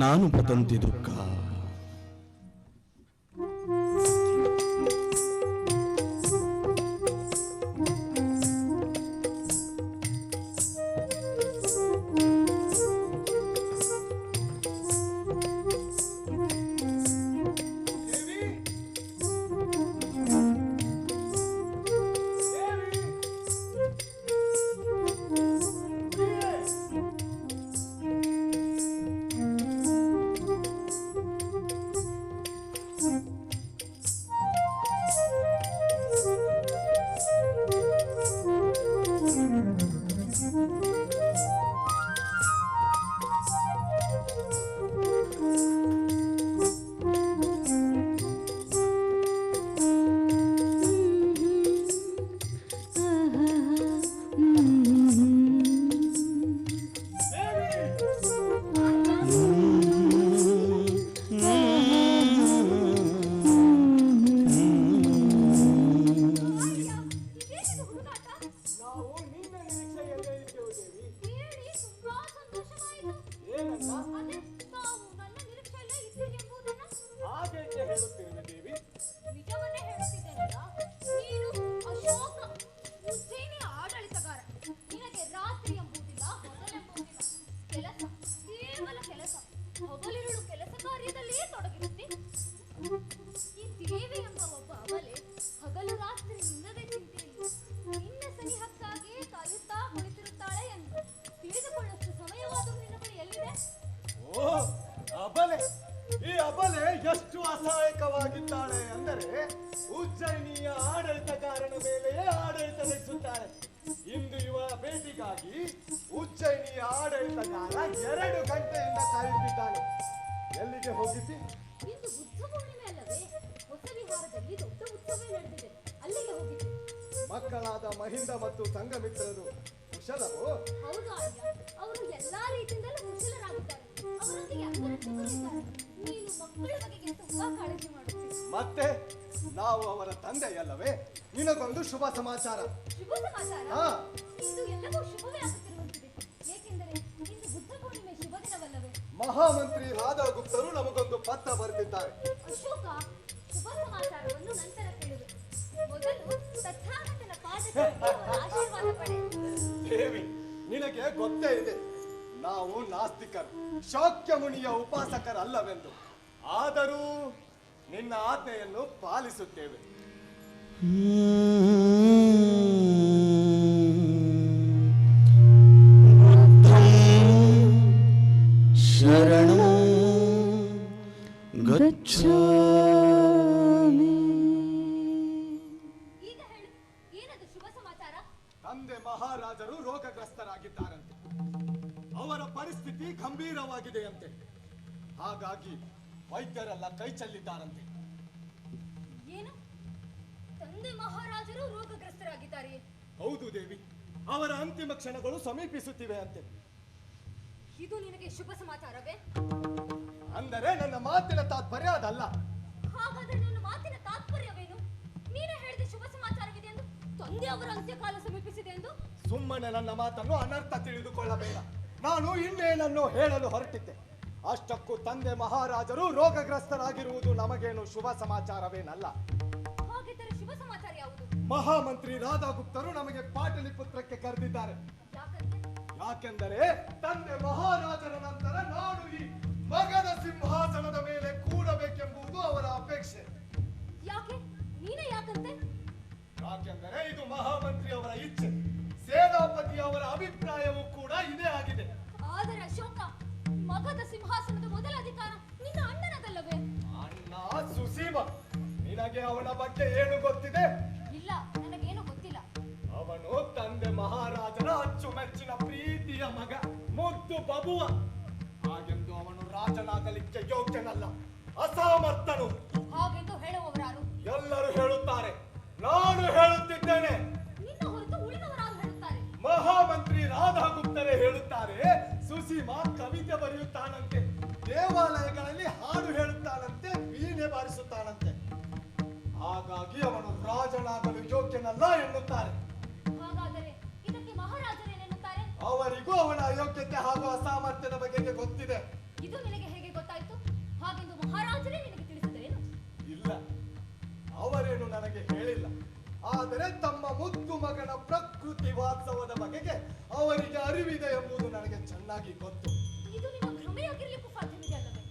नानु पतन्ति दुःख ಮಕ್ಕಳಾದ ಮಹಿಂದ ಮತ್ತು ಸಂಘಮಿತ್ರರು ಕುಶಲವೋ? ಹೌದು ಅಯ್ಯ, ಅವರು ಎಲ್ಲಾ ರೀತಿಯಿಂದಲೂ ಕುಶಲರಾಗಿದ್ದಾರೆ. ಅವರೊಂದಿಗೆ ಅಕ್ಕನಕ್ಕೂ ಇದ್ದಾರೆ. ನೀನು ಮಕ್ಕಳ ಬಗೆಗೆ ತುಂಬಾ ಕಾಳಜಿ ಮಾಡುತ್ತೀಯ. ಮತ್ತೆ ನಾವು ಅವರ ತಂದೆಯಲ್ಲವೇ? ನಿನಗೊಂದು ಶುಭ ಸಮಾಚಾರ. ಶುಭ ಸಮಾಚಾರ? ಇಂದು ಎಲ್ಲವೂ ಶುಭವೇ ಆಗುತ್ತಿರುವಂತಿದೆ. ಏಕೆಂದರೆ ಇಂದು ಬುದ್ಧ ಪೂರ್ಣಿಮೆ ಶುಭ ದಿನವಲ್ಲವೇ? ಮಹಾಮಂತ್ರಿ ರಾಧಾ ಗುಪ್ತರು ನಮಗೊಂದು ಪತ್ರ ಬರೆದಿದ್ದಾರೆ. ಅಶೋಕ, ಶುಭ ಸಮಾಚಾರವನ್ನು ನಂತರ ಕೇಳುವೆ. ಮೊದಲು ತಥಾಗತನ ಪಾದಕ್ಕೆ ಆಶೀರ್ವಾದ ಪಡೆ. ದೇವಿ, ನಿನಗೆ ಗೊತ್ತೇ ಇದೆ ನಾವು ನಾಸ್ತಿಕರು, ಶಾಕ್ಯ ಮುನಿಯ ಉಪಾಸಕರಲ್ಲವೆಂದು. ಆದರೂ ನಿನ್ನ ಆಜ್ಞೆಯನ್ನು ಪಾಲಿಸುತ್ತೇವೆ. ಶರಣಂ ಗಚ್ಛಾಮಿ. ಈಗ ಹೇಳು, ಏನದು ಶುಭ ಸಮಾಚಾರ? ತಂದೆ ಮಹಾರಾಜರು ರೋಗಗ್ರಸ್ತರಾಗಿದ್ದಾರಂತೆ. ಅವರ ಪರಿಸ್ಥಿತಿ ಗಂಭೀರವಾಗಿದೆಯಂತೆ. ಹಾಗಾಗಿ ವೈದ್ಯರೆಲ್ಲ ಕೈ ಚೆಲ್ಲಿದ್ದಾರಂತೆ. ಏನು, ತಂದೆ ಮಹಾರಾಜರು ರೋಗಗ್ರಸ್ತರಾಗಿದ್ದಾರೆಯೇ? ಹೌದು ದೇವಿ, ಅವರ ಅಂತಿಮ ಕ್ಷಣಗಳು ಸಮೀಪಿಸುತ್ತಿವೆ ಅಂತೆ. ಇದು ನಿನಗೆ ಶುಭ ಸಮಾಚಾರವೇ? ಅಂದರೆ ನನ್ನ ಮಾತಿನ ತಾತ್ಪರ್ಯ ಅದಲ್ಲ. ಹಾಗಾದ್ರೆ ನನ್ನ ಮಾತಿನ ತಾತ್ಪರ್ಯವೇನು? ನೀನೇ ಹೇಳಿದ ಶುಭ ಸಮಾಚಾರವಿದೆ ಎಂದು, ತಂದೆ ಅವರ ಅಂತ್ಯಕಾಲ ಸಮೀಪಿಸಿದೆ ಎಂದು. ಸುಮ್ಮನೆ ನನ್ನ ಮಾತನ್ನು ಅನರ್ಥ ತಿಳಿದುಕೊಳ್ಳಬೇಡ. ನಾನು ಇನ್ನೇನನ್ನು ಹೇಳಲು ಹೊರಟಿದ್ದೆ. ಅಷ್ಟಕ್ಕೂ ತಂದೆ ಮಹಾರಾಜರು ರೋಗಗ್ರಸ್ತರಾಗಿರುವುದು ನಮಗೇನು ಶುಭ ಸಮಾಚಾರವೇನಲ್ಲ. ಹಾಗಿದ್ದರೆ ಶುಭ ಸಮಾಚಾರ ಯಾವುದು? ಮಹಾಮಂತ್ರಿ ರಾಧಾಗುಪ್ತರು ನಮಗೆ ಪಾಟಲಿಪುತ್ರಕ್ಕೆ ಕರೆದಿದ್ದಾರೆ. ಯಾಕಂತೆ? ಯಾಕೆಂದರೆ ತಂದೆ ಮಹಾರಾಜರ ನಂತರ ನಾನು ಈ ಮಗದ ಸಿಂಹಾಸನದ ಮೇಲೆ ಕೂಡಬೇಕೆಂಬುದು ಅವರ ಅಪೇಕ್ಷೆ. ಯಾಕೆ? ನೀನೇ ಯಾಕಂತೆ? ಯಾಕೆಂದರೆ ಇದು ಮಹಾಮಂತ್ರಿ ಅವರ ಇಚ್ಛೆ, ಸೇನಾಪತಿ ಅವರ ಅಭಿಪ್ರಾಯವೂ ಕೂಡ ಇದೇ ಆಗಿದೆ. ಆದರೆ ಅಶೋಕ, ಮಗದ ಸಿಂಹಾಸನದ ಮೊದಲ ಅಧಿಕಾರ ನಿನ್ನ ಅಣ್ಣನದಲ್ಲವೇ? ಅಣ್ಣ ಸುಸೀಮ, ನಿನಗೆ ಅವನ ಬಗ್ಗೆ ಏನು ಗೊತ್ತಿದೆ? ಇಲ್ಲ, ನನಗೇನು ಗೊತ್ತಿಲ್ಲ. ಅವನು ತಂದೆ ಮಹಾರಾಜರ ಅಚ್ಚುಮೆಚ್ಚಿನ ಪ್ರೀತಿಯ ಮಗ, ಮುದ್ದು ಬಬುವ. ಹಾಗೆಂದು ಅವನು ರಾಜನಾಗಲಿಕ್ಕೆ ಯೋಗ್ಯನಲ್ಲ, ಅಸಾಮರ್ಥನು. ಹಾಗೆಂದು ಹೇಳುವವರಾರು? ಎಲ್ಲರೂ ಹೇಳುತ್ತಾರೆ, ನಾನು ಹೇಳುತ್ತಿದ್ದೇನೆ. ನಿನ್ನ ಹೊರತು ಉಳಿದವರಾರು ಹೇಳುತ್ತಾರೆ? ಮಹಾಮಂತ್ರಿ ರಾಧಾಗುಪ್ತರೇ ಹೇಳುತ್ತಾರೆ. ಸುಸೀಮಾ ಕವಿತೆ ಬರೆಯುತ್ತಾನಂತೆ, ದೇವಾಲಯಗಳಲ್ಲಿ ಹಾಡು ಹೇಳುತ್ತಾನಂತೆ, ವೀಣೆ ಬಾರಿಸುತ್ತಾನಂತೆ. ಹಾಗಾಗಿ ಅವನು ರಾಜನಾಗಲು ಯೋಗ್ಯನಲ್ಲ ಎನ್ನುತ್ತಾರೆ. ಹಾಗಾದರೆ ಇದಕ್ಕೆ ಮಹಾರಾಜರೇನೆನ್ನುತ್ತಾರೆ? ಅವರಿಗೂ ಅವನ ಅಯೋಗ್ಯತೆ ಹಾಗೂ ಅಸಾಮರ್ಥ್ಯದ ಬಗೆಗೆ ಗೊತ್ತಿದೆ. ಇದು ನಿನಗೆ ಹೇಗೆ ಗೊತ್ತಾಯ್ತು? ಹಾಗೆಂದು ಮಹಾರಾಜರೇ ನಿನಗೆ ತಿಳಿಸಿದರೇನು? ಇಲ್ಲ, ಅವರೇನು ನನಗೆ ಹೇಳಿಲ್ಲ. ಆದರೆ ತಮ್ಮ ಮುದ್ದು ಮಗನ ಪ್ರಕೃತಿ ವಾಸ್ತವದ ಬಗೆಗೆ ಅವರಿಗೆ ಅರಿವಿದೆ ಎಂಬುದು ನನಗೆ ಚೆನ್ನಾಗಿ ಗೊತ್ತು. ಇದು ನಿನ್ನ ಭ್ರಮೆಯಾಗಿರ್ಲಿಕ್ಕೂ ಸಾಧ್ಯವಿದೆ ಅಲ್ಲವೇ?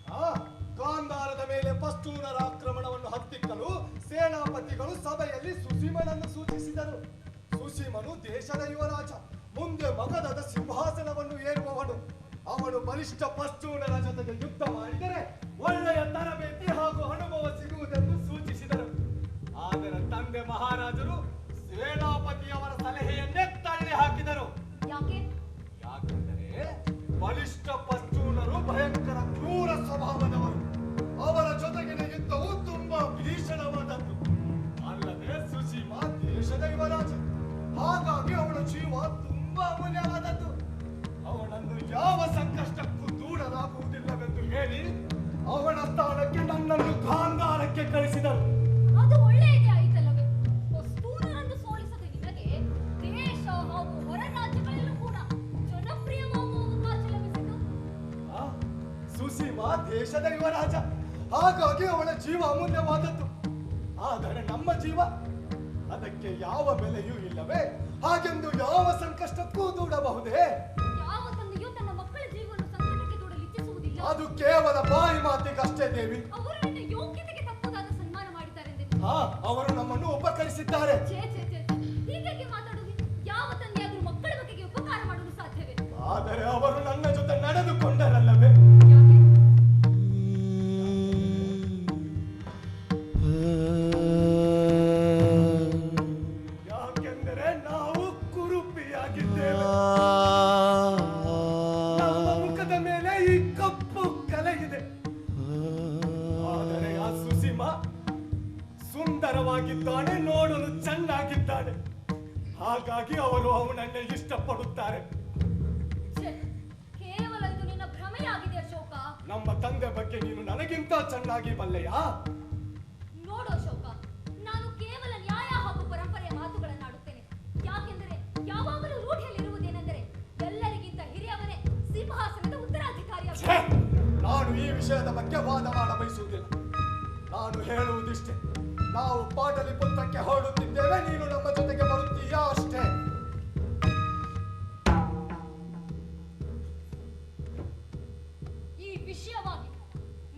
ಗಾಂಧಾರದ ಮೇಲೆ ಪಸ್ತೂರರ ಆಕ್ರಮಣವನ್ನು ಹತ್ತಿಕ್ಕಲು ಸೇನಾಪತಿಗಳು ಸಭೆಯಲ್ಲಿ ಸುಸೀಮನನ್ನು ಸೂಚಿಸಿದರು. ಸುಸೀಮನು ದೇಶದ ಯುವರಾಜ, ಮುಂದೆ ಮಗಧದ ಸಿಂಹಾಸನವನ್ನು ಏರುವವನು. ಅವನು ಬಲಿಷ್ಠ ಪಸ್ತೂರರ ಜೊತೆಗೆ ಯುದ್ಧ ಮಾಡಿದರೆ ಒಳ್ಳೆಯ ತರಬೇತಿ ಹಾಗೂ ಅನುಭವ ಸಿಗುವುದೆಂದು ಸೂಚಿಸಿದರು. ಆದರೆ ತಂದೆ ಮಹಾರಾಜರು ಸೇನಾಪತಿಯವರ ಸಲಹೆಯನ್ನೇ ತಳ್ಳಿ ಹಾಕಿದರು. ಯಾಕೆ? ಯಾಕೆಂದರೆ ಬಲಿಷ್ಠ ಪಸ್ತೂನರು ಭಯಂಕರ ಕ್ರೂರ ಸ್ವಭಾವದವರು. ಅವರ ಜೊತೆಗಿನ ಯುದ್ಧವು ತುಂಬಾ ಭೀಷಣವಾದದ್ದು. ಅಲ್ಲದೆ ಸುಸೀಮಾ ದೇಶದ ಯುವರಾಜ, ಹಾಗಾಗಿ ಅವಳ ಜೀವ ತುಂಬಾ ಅಮೂಲ್ಯವಾದದ್ದು. ಅವಳನ್ನು ಯಾವ ಸಂಕಷ್ಟಕ್ಕೂ ದೂಡಲಾಗುವುದಿಲ್ಲವೆಂದು ಹೇಳಿ ಅವಳ ಸ್ಥಾನಕ್ಕೆ ನನ್ನನ್ನು ಗಾಂಧಾರಕ್ಕೆ ಕಳಿಸಿದರು. ಅದು ಒಳ್ಳೆಯದೇ ಆಯಿತಲ್ಲವೇ? ಪಸ್ತೂರರನ್ನು ಸೋಲಿಸದೆ ನಿನಗೆ ದೇಶ ಹಾಗೂ ಹೊರ ರಾಜ್ಯಗಳಲ್ಲೂ ಕೂಡ ಜನಪ್ರಿಯವಾಗುವ ಅವಕಾಶ ಲಭಿಸಿತು. ಸುಸೀಮಾ ದೇಶದ ಯುವರಾಜ, ಹಾಗಾಗಿ ಅವಳ ಜೀವ ಅಮೂಲ್ಯವಾದದ್ದು. ಆದರೆ ನಮ್ಮ ಜೀವ, ಅದಕ್ಕೆ ಯಾವ ಬೆಲೆಯೂ ಇಲ್ಲವೇ? ಹಾಗೆಂದು ಯಾವ ಸಂಕಷ್ಟಕ್ಕೂ ದೂಡಬಹುದೇ? ಯಾವ ತಂದೆಯೂ ತನ್ನ ಮಕ್ಕಳ ಜೀವನ ಸಂಕಟಕ್ಕೆ ದೂಡಲು ಇಚ್ಛಿಸುವುದಿಲ್ಲ. ಅದು ಕೇವಲ ಬಾಯಿ ಮಾತಿಗಷ್ಟೇ ದೇವಿ. ಅವರು ನಿನ್ನ ಯೋಗ್ಯತೆಗೆ ತಕ್ಕದಾದ ಸನ್ಮಾನ ಮಾಡಿದ್ದಾರೆಂದೆ. ಅವರು ನಮ್ಮನ್ನು ಉಪಕರಿಸಿದ್ದಾರೆ. ಛೇ ಛೇ ಛೇ, ಹೀಗೆ ಮಾತಾಡುವಿ? ಯಾವ ತಂದೆಯಾದರೂ ಮಕ್ಕಳ ಬಗೆಗೆ ಉಪಕಾರ ಮಾಡಲು ಸಾಧ್ಯವೇ? ಆದರೆ ಅವರು ನನ್ನ ಜೊತೆ ನಡೆದುಕೊಂಡರಲ್ಲವೇ? ಯಾಕೆಂದರೆ ನಾವು ಕುರುಪಿಯಾಗಿದ್ದೇವೆ. ನಮ್ಮ ಮುಖದ ಮೇಲೆ ಈ ಕಪ್ಪು ಕಲೆ ಇದೆ. ಆದರೆ ಆ ಸುಸೀಮಾ ಸುಂದರವಾಗಿದ್ದಾನೆ, ನೋಡಲು ಚೆನ್ನಾಗಿದ್ದಾನೆ. ಹಾಗಾಗಿ ಅವರು ಅವನನ್ನೇ ಇಷ್ಟಪಡುತ್ತಾರೆ. ಛೇ, ಕೇವಲ ಇದು ನಿನ್ನ ಭ್ರಮೆಯಾಗಿದೆ ಅಶೋಕ. ನಮ್ಮ ತಂದೆ ಬಗ್ಗೆ ನೀನು ನನಗಿಂತ ಚೆನ್ನಾಗಿ ಬಲ್ಲೆಯಾ? ನೋಡು ಅಶೋಕ, ನಾನು ಕೇವಲ ನ್ಯಾಯ ಹಾಗೂ ಪರಂಪರೆಯ ಮಾತುಗಳನ್ನಾಡುತ್ತೇನೆ. ಯಾಕೆಂದರೆ ಯಾವಾಗಲೂ ರೂಢಿಯಲ್ಲಿರುವುದೇನೆಂದರೆ ಎಲ್ಲರಿಗಿಂತ ಹಿರಿಯವನೇ ಸಿಂಹಾಸನದ ಉತ್ತರಾಧಿಕಾರಿಯಾಗ. ನಾನು ಈ ವಿಷಯದ ಬಗ್ಗೆ ವಾದ ಮಾಡ ಬಯಸುವುದಿಲ್ಲ. ನಾನು ಹೇಳುವುದಿಷ್ಟೇ, ನಾವು ಪಾಟಲಿಪುತ್ರಕ್ಕೆ ಹೊರಡುತ್ತಿದ್ದೇವೆ, ನೀನು ನಮ್ಮ ಜೊತೆಗೆ ಬರುತ್ತೀಯಾ ಅಷ್ಟೇ. ಈ ವಿಷಯವಾಗಿ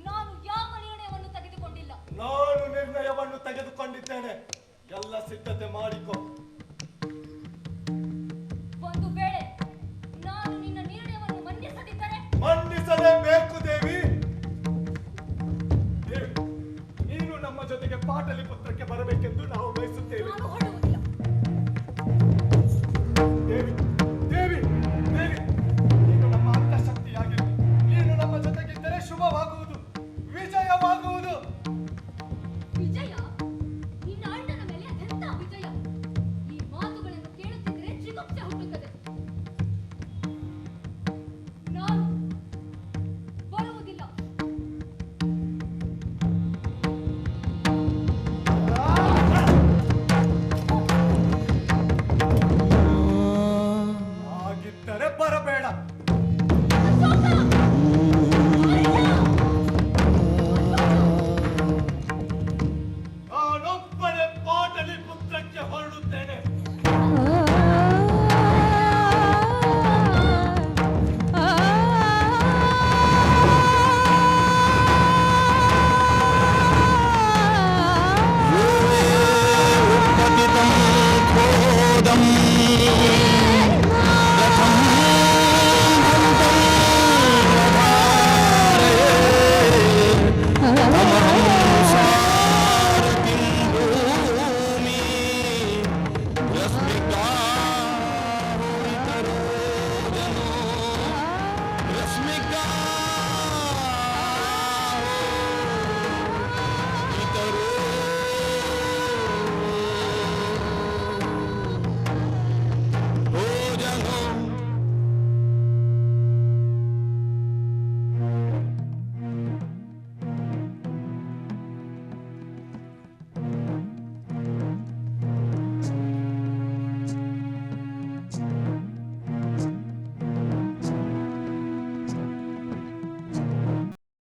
ನಾನು ಯಾವ ನಿರ್ಣಯವನ್ನು ತೆಗೆದುಕೊಂಡಿಲ್ಲ. ನಾನು ನಿರ್ಣಯವನ್ನು ತೆಗೆದುಕೊಂಡಿದ್ದೇನೆ. ಎಲ್ಲ ಸಿದ್ಧತೆ ಮಾಡಿಕೊ. ಒಂದು ವೇಳೆ ನಾನು ನಿನ್ನ ನಿರ್ಣಯವನ್ನು ಮನ್ನಿಸದಿದ್ದರೆ? ಮನ್ನಿಸಲೇಬೇಕು ದೇವಿ. ದೇವಿ, ನೀನು ನಮ್ಮ ಜೊತೆಗೆ ಪಾಟಲಿಪುತ್ರಕ್ಕೆ ಬರಬೇಕೆಂದು ನಾವು ಬಯಸುತ್ತೇವೆ. ನಾನು ಹೊರಡುವುದಿಲ್ಲ. ದೇವಿ ದೇವಿ ದೇವಿ, ನೀನು ನಮ್ಮ ಅಕ್ಕ ಬೇಡ.